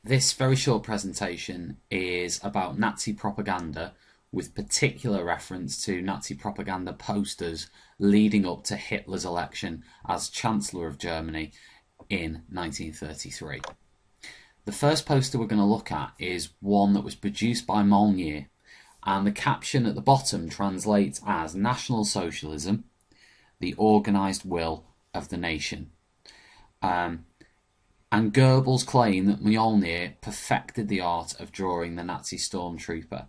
This very short presentation is about Nazi propaganda with particular reference to Nazi propaganda posters leading up to Hitler's election as Chancellor of Germany in 1933. The first poster we're going to look at is one that was produced by Molyneux, and the caption at the bottom translates as National Socialism, the organised will of the nation. And Goebbels claimed that Molyneux perfected the art of drawing the Nazi stormtrooper.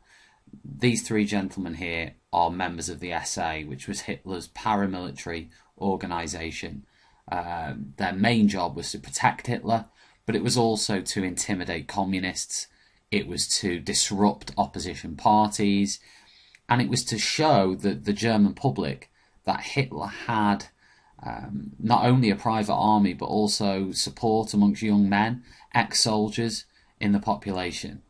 These three gentlemen here are members of the SA, which was Hitler's paramilitary organisation. Their main job was to protect Hitler, but it was also to intimidate communists. It was to disrupt opposition parties, and it was to show the German public that Hitler had not only a private army but also support amongst young men, ex-soldiers in the population.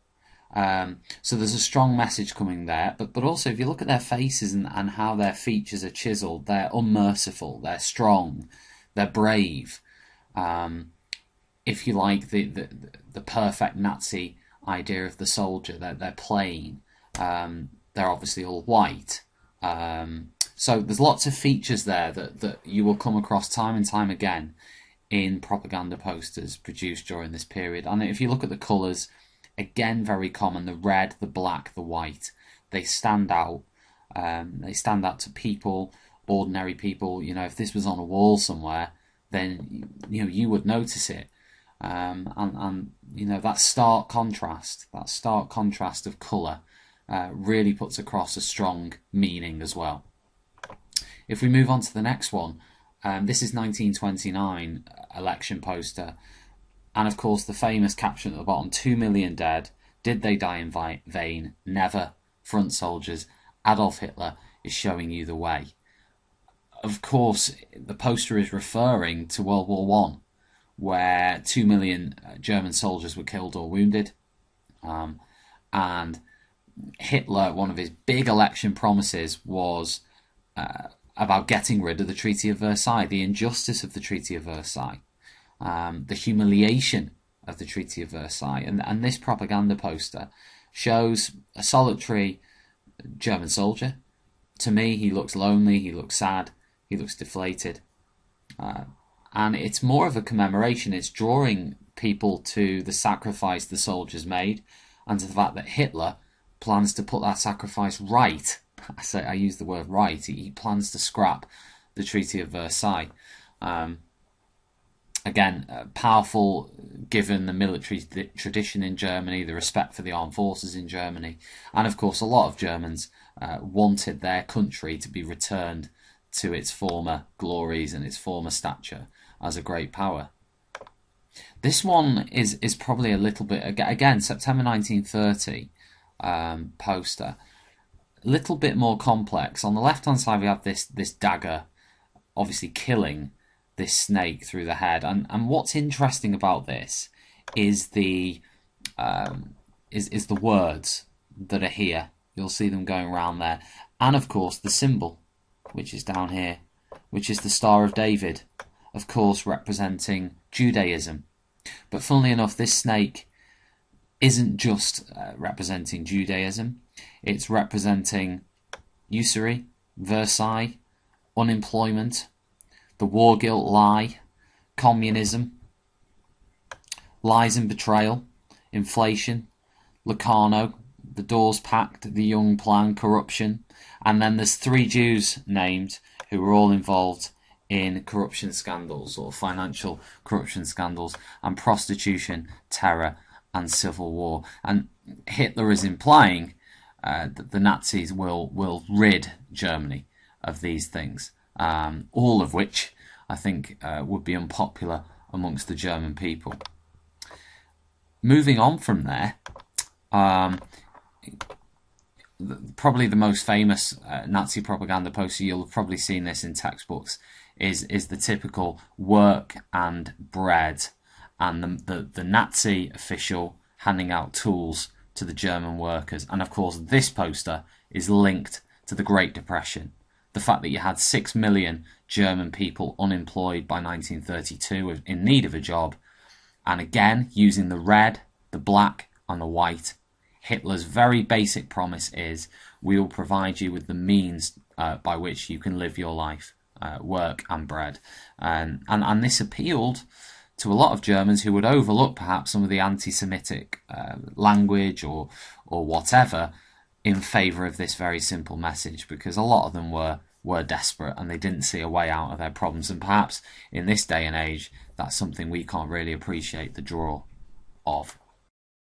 So there's a strong message coming there, but also if you look at their faces and how their features are chiselled, they're unmerciful, they're strong, they're brave. If you like the perfect Nazi idea of the soldier, they're plain. They're obviously all white. So there's lots of features there that you will come across time and time again in propaganda posters produced during this period. And if you look at the colours, again, very common: the red, the black, the white. They stand out. They stand out to people, ordinary people. You know, if this was on a wall somewhere, then you would notice it. And that stark contrast of colour really puts across a strong meaning as well. If we move on to the next one, this is 1929 election poster, and of course the famous caption at the bottom: 2 million dead, did they die in vain? Never. Front soldiers, Adolf Hitler is showing you the way. Of course, the poster is referring to World War One, where 2 million German soldiers were killed or wounded, and Hitler, one of his big election promises was about getting rid of the Treaty of Versailles, the injustice of the Treaty of Versailles, the humiliation of the Treaty of Versailles. And this propaganda poster shows a solitary German soldier. To me, he looks lonely, he looks sad, he looks deflated. And it's more of a commemoration. It's drawing people to the sacrifice the soldiers made and to the fact that Hitler plans to put that sacrifice right. I use the word right. He plans to scrap the Treaty of Versailles. Again, powerful given the military tradition in Germany, the respect for the armed forces in Germany, and of course a lot of Germans wanted their country to be returned to its former glories and its former stature as a great power. This one is probably a little bit, again, September 1930 poster. Little bit more complex. On the left hand side we have this dagger obviously killing this snake through the head, and what's interesting about this is the words that are here. You'll see them going around there, and of course the symbol which is down here, which is the Star of David, of course representing Judaism. But funnily enough, this snake isn't just representing Judaism. It's representing usury, Versailles, unemployment, the war guilt lie, communism, lies and betrayal, inflation, Locarno, the Dawes Pact, the Young Plan, corruption, and then there's 3 Jews named who were all involved in corruption scandals or financial corruption scandals and prostitution, terror and civil war. And Hitler is implying that the Nazis will rid Germany of these things, all of which I think would be unpopular amongst the German people. Moving on from there, probably the most famous Nazi propaganda poster, you'll have probably seen this in textbooks, is the typical work and bread, and the Nazi official handing out tools to the German workers. And of course this poster is linked to the Great Depression. The fact that you had 6 million German people unemployed by 1932 in need of a job, and again using the red, the black and the white. Hitler's very basic promise is, we will provide you with the means by which you can live your life, work and bread. And this appealed to a lot of Germans who would overlook perhaps some of the anti-Semitic language or whatever in favour of this very simple message, because a lot of them were desperate and they didn't see a way out of their problems. And perhaps in this day and age, that's something we can't really appreciate the draw of.